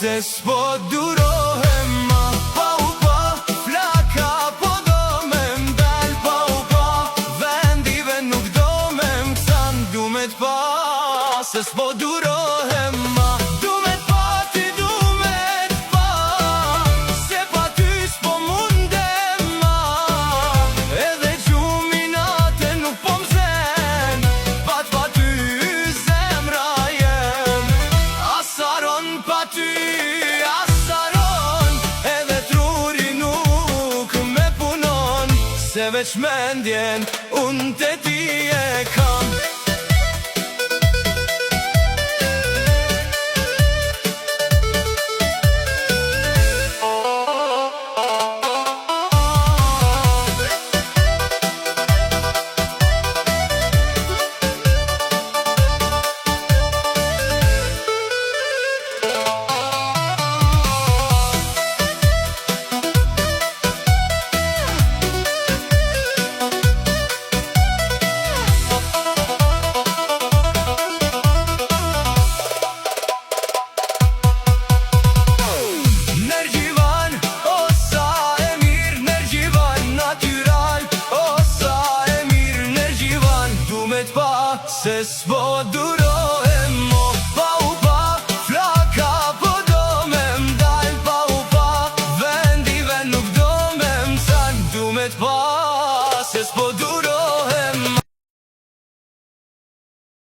se s'po durohem ma. Pa u pa, flaka po do me m'dal. Pa u pa, vendive nuk do me m'ksan. Du me t'pa, se s'po durohem ma. Du me t'pa, ti du me t'pa, se pa ty s'po mundem ma. Edhe gjuminate nuk po m'zen, pa ty zemra jem. Asaron pa ty, asaron, edhe truri nuk me punon. Se veç mendjen unë te ti e kam. Se s'po durohem mo. Pa u pa, flaka po do me m'dal. Pa u pa, vendive nuk do me m'san. Du me t'pa, se s'po durohem.